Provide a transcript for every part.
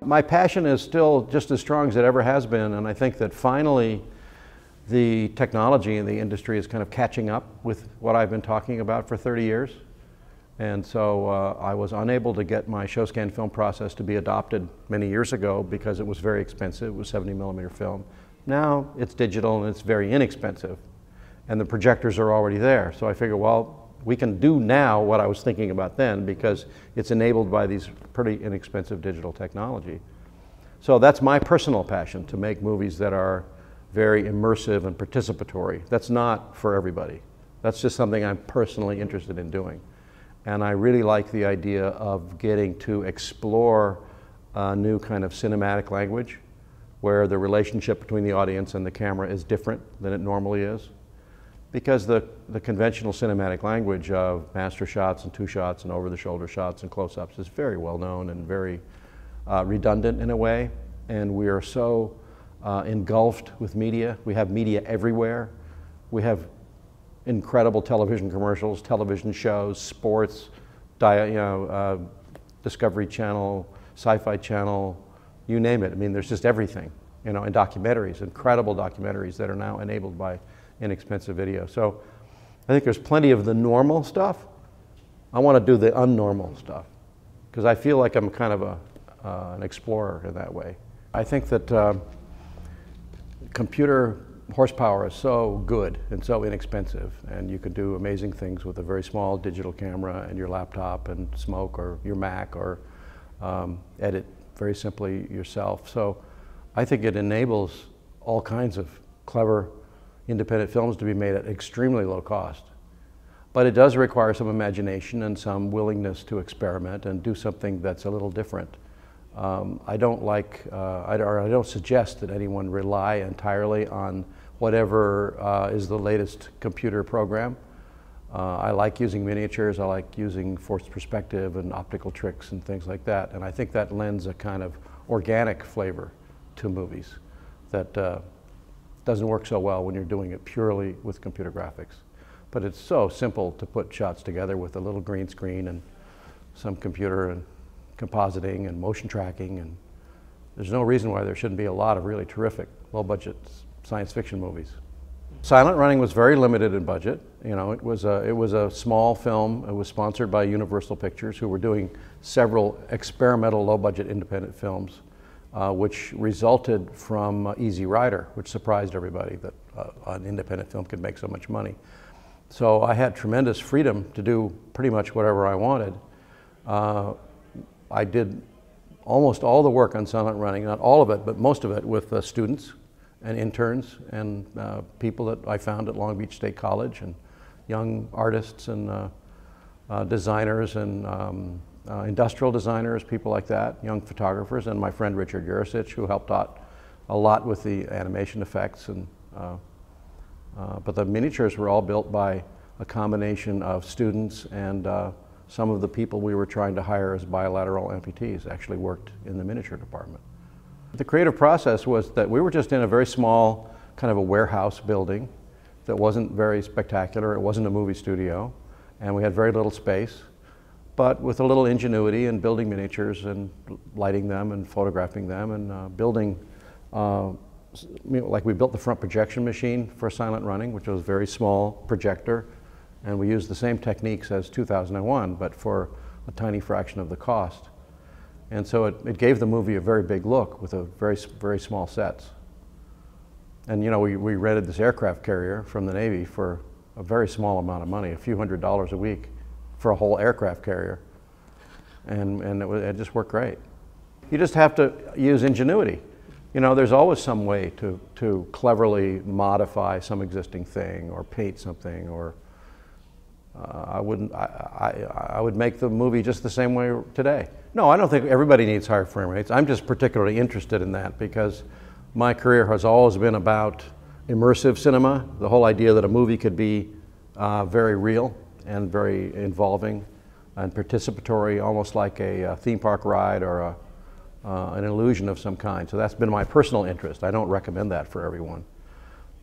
My passion is still just as strong as it ever has been, and I think that finally the technology in the industry is kind of catching up with what I've been talking about for 30 years. And so I was unable to get my show scan film process to be adopted many years ago because it was very expensive. It was 70mm film. Now it's digital and it's very inexpensive, and the projectors are already there. So I figure, well, we can do now what I was thinking about then because it's enabled by these pretty inexpensive digital technology. So that's my personal passion, to make movies that are very immersive and participatory. That's not for everybody. That's just something I'm personally interested in doing. And I really like the idea of getting to explore a new kind of cinematic language where the relationship between the audience and the camera is different than it normally is. Because the conventional cinematic language of master shots and two shots and over-the-shoulder shots and close-ups is very well known and very redundant in a way. And we are so engulfed with media. We have media everywhere. We have incredible television commercials, television shows, sports, Discovery Channel, Sci-Fi Channel, you name it. I mean, there's just everything, and documentaries, incredible documentaries that are now enabled by inexpensive video. So I think there's plenty of the normal stuff. I want to do the unnormal stuff because I feel like I'm kind of an explorer in that way. I think that computer horsepower is so good and so inexpensive, and you can do amazing things with a very small digital camera and your laptop and Smoke or your Mac, or edit very simply yourself. So I think it enables all kinds of clever independent films to be made at extremely low cost. But it does require some imagination and some willingness to experiment and do something that's a little different. I don't suggest that anyone rely entirely on whatever is the latest computer program. I like using miniatures, I like using forced perspective and optical tricks and things like that, and I think that lends a kind of organic flavor to movies that doesn't work so well when you're doing it purely with computer graphics. But it's so simple to put shots together with a little green screen and some computer and compositing and motion tracking, and there's no reason why there shouldn't be a lot of really terrific low-budget science fiction movies. Silent Running was very limited in budget. It was a small film. It was sponsored by Universal Pictures, who were doing several experimental low-budget independent films, which resulted from Easy Rider, which surprised everybody that an independent film could make so much money. So I had tremendous freedom to do pretty much whatever I wanted. I did almost all the work on Silent Running, not all of it, but most of it with students and interns and people that I found at Long Beach State College, and young artists and designers and industrial designers, people like that, young photographers, and my friend Richard Jurisic, who helped out a lot with the animation effects. And but the miniatures were all built by a combination of students, and some of the people we were trying to hire as bilateral amputees actually worked in the miniature department. The creative process was that we were just in a very small kind of a warehouse building that wasn't very spectacular. It wasn't a movie studio, and we had very little space. But with a little ingenuity and building miniatures and lighting them and photographing them and building, like we built the front projection machine for Silent Running, which was a very small projector, and we used the same techniques as 2001, but for a tiny fraction of the cost. And so it gave the movie a very big look with a very small sets. And we rented this aircraft carrier from the Navy for a very small amount of money, a few $100s a week for a whole aircraft carrier. And it just worked great. You just have to use ingenuity. There's always some way to cleverly modify some existing thing or paint something, or I would make the movie just the same way today. No, I don't think everybody needs higher frame rates. I'm just particularly interested in that because my career has always been about immersive cinema, the whole idea that a movie could be very real and very involving and participatory, almost like a theme park ride or an illusion of some kind. So that's been my personal interest. I don't recommend that for everyone.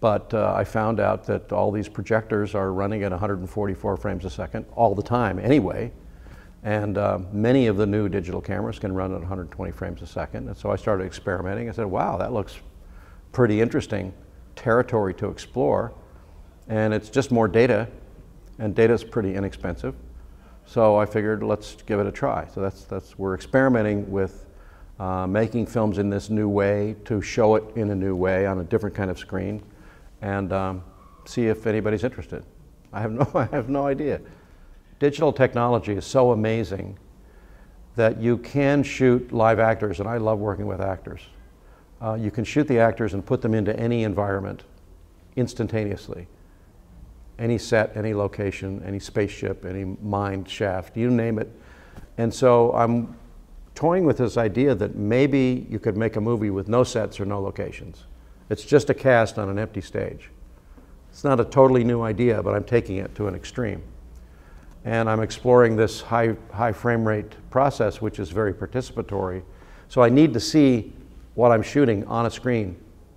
But I found out that all these projectors are running at 144 frames a second all the time anyway. And many of the new digital cameras can run at 120 frames a second. And so I started experimenting. I said, wow, that looks pretty interesting territory to explore. And it's just more data, and data is pretty inexpensive. So I figured, let's give it a try. So we're experimenting with making films in this new way, to show it in a new way on a different kind of screen, and see if anybody's interested. I have no idea. Digital technology is so amazing that you can shoot live actors, and I love working with actors. You can shoot the actors and put them into any environment instantaneously. Any set, any location, any spaceship, any mine shaft, you name it. And so I'm toying with this idea that maybe you could make a movie with no sets or no locations. It's just a cast on an empty stage. It's not a totally new idea, but I'm taking it to an extreme. And I'm exploring this high frame rate process, which is very participatory. So I need to see what I'm shooting on a screen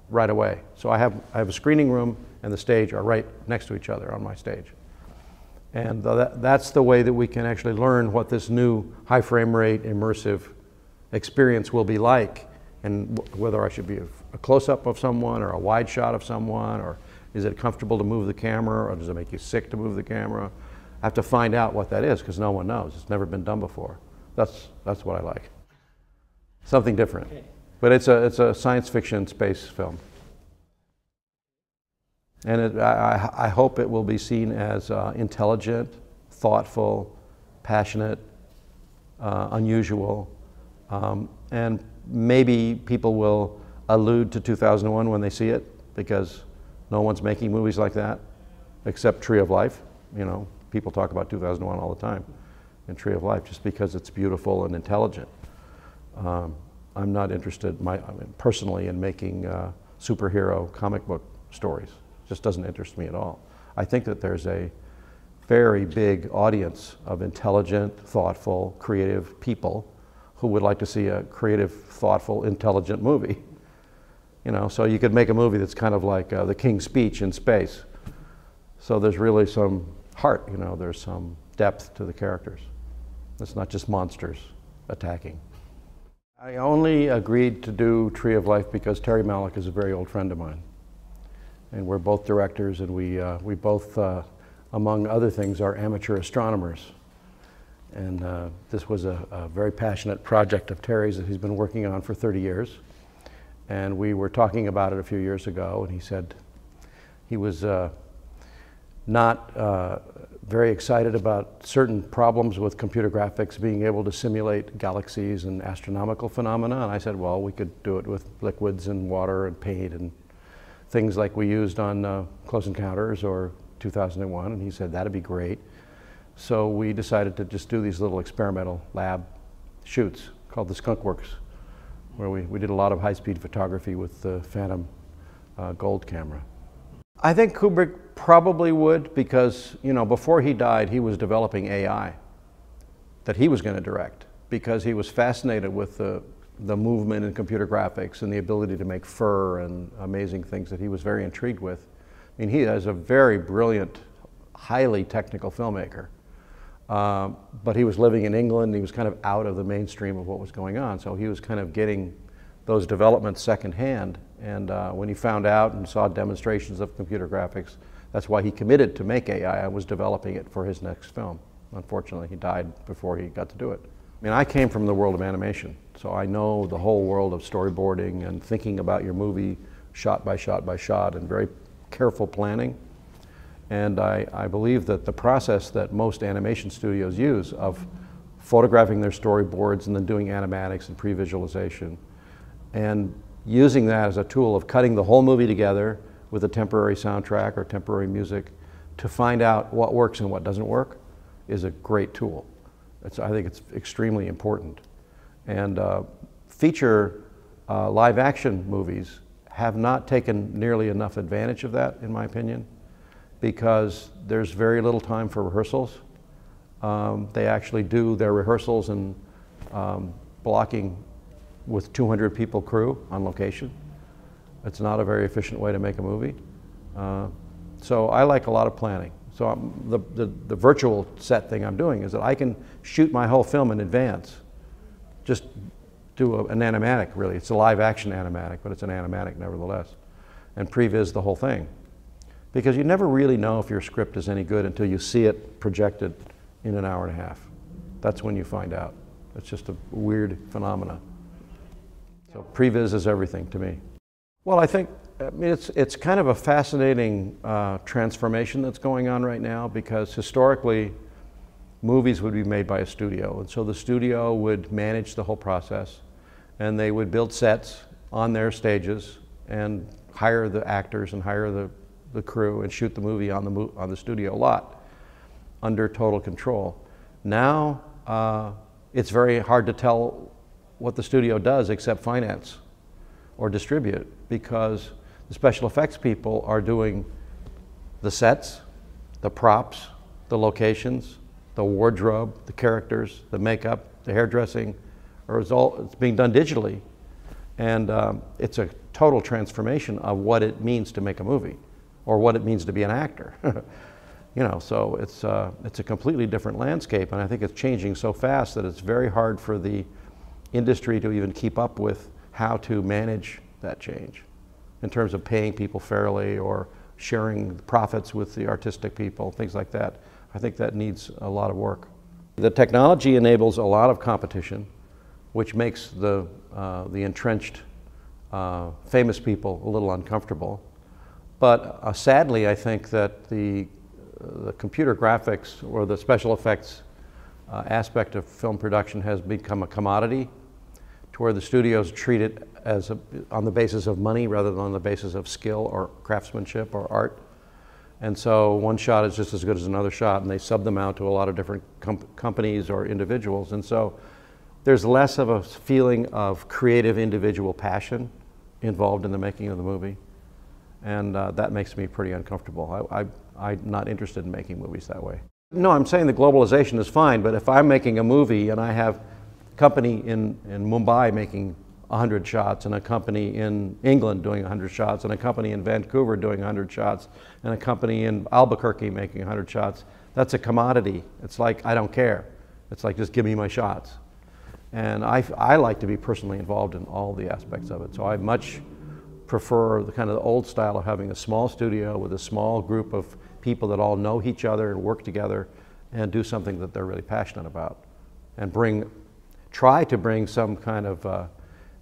right away. So I have a screening room and the stage are right next to each other on my stage. And that's the way that we can actually learn what this new high frame rate immersive experience will be like, and whether I should be a close-up of someone or a wide shot of someone, or is it comfortable to move the camera, or does it make you sick to move the camera? I have to find out what that is, because no one knows. It's never been done before. That's what I like. Something different. Okay. But it's a science fiction space film. And I hope it will be seen as intelligent, thoughtful, passionate, unusual, and maybe people will allude to 2001 when they see it, because no one's making movies like that, except Tree of Life. You know, people talk about 2001 all the time in Tree of Life, just because it's beautiful and intelligent. I'm not interested, personally, in making superhero comic book stories. It just doesn't interest me at all. I think that there's a very big audience of intelligent, thoughtful, creative people who would like to see a creative, thoughtful, intelligent movie. You know, so you could make a movie that's kind of like The King's Speech in space. So there's really some heart, you know, there's some depth to the characters. It's not just monsters attacking. I only agreed to do Tree of Life because Terry Malick is a very old friend of mine. And we're both directors, and we both, among other things, are amateur astronomers. And this was a very passionate project of Terry's that he's been working on for 30 years. And we were talking about it a few years ago, and he said he was not very excited about certain problems with computer graphics being able to simulate galaxies and astronomical phenomena. And I said, well, we could do it with liquids and water and paint and things like we used on Close Encounters or 2001. And he said, that'd be great. So we decided to just do these little experimental lab shoots called the Skunk Works, where we did a lot of high-speed photography with the Phantom Gold camera. I think Kubrick probably would, because, you know, before he died, he was developing AI that he was going to direct, because he was fascinated with the movement in computer graphics and the ability to make fur and amazing things that he was very intrigued with. I mean, he is a very brilliant, highly technical filmmaker. But he was living in England. He was kind of out of the mainstream of what was going on. So he was kind of getting those developments secondhand. And when he found out and saw demonstrations of computer graphics, that's why he committed to make AI and was developing it for his next film. Unfortunately, he died before he got to do it. I mean, I came from the world of animation, so I know the whole world of storyboarding and thinking about your movie shot by shot by shot and very careful planning. And I believe that the process that most animation studios use of photographing their storyboards and then doing animatics and pre-visualization and using that as a tool of cutting the whole movie together with a temporary soundtrack or temporary music to find out what works and what doesn't work is a great tool. I think it's extremely important. And feature live action movies have not taken nearly enough advantage of that, in my opinion, because there's very little time for rehearsals. They actually do their rehearsals and blocking with 200 people crew on location. It's not a very efficient way to make a movie. So I like a lot of planning. So the virtual set thing I'm doing is that I can shoot my whole film in advance. Just do an animatic, really. It's a live action animatic, but it's an animatic nevertheless. And previs the whole thing. Because you never really know if your script is any good until you see it projected in an hour and a half. That's when you find out. It's just a weird phenomena. So previs is everything to me. Well, I mean, it's kind of a fascinating transformation that's going on right now, because historically movies would be made by a studio, and so the studio would manage the whole process, and they would build sets on their stages and hire the actors and hire the crew and shoot the movie on the studio lot under total control. Now it's very hard to tell what the studio does except finance or distribute, because the special effects people are doing the sets, the props, the locations, the wardrobe, the characters, the makeup, the hairdressing, it's being done digitally. And it's a total transformation of what it means to make a movie, or what it means to be an actor. You know, so it's a completely different landscape, and I think it's changing so fast that it's very hard for the industry to even keep up with how to manage that change in terms of paying people fairly or sharing profits with the artistic people, things like that. I think that needs a lot of work. The technology enables a lot of competition, which makes the entrenched famous people a little uncomfortable. But sadly, I think that the computer graphics or the special effects aspect of film production has become a commodity, to where the studios treat it as on the basis of money rather than on the basis of skill or craftsmanship or art. And so one shot is just as good as another shot, and they sub them out to a lot of different companies or individuals. And so there's less of a feeling of creative individual passion involved in the making of the movie. And that makes me pretty uncomfortable. I'm not interested in making movies that way. No, I'm saying that globalization is fine, but if I'm making a movie and I have a company in Mumbai making 100 shots, and a company in England doing 100 shots, and a company in Vancouver doing 100 shots, and a company in Albuquerque making 100 shots, that's a commodity. It's like, I don't care. It's like, just give me my shots. And I like to be personally involved in all the aspects of it. So I much prefer the kind of the old style of having a small studio with a small group of people that all know each other and work together and do something that they're really passionate about, and try to bring some kind of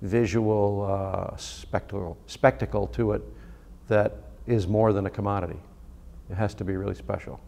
visual spectacle to it that is more than a commodity. It has to be really special.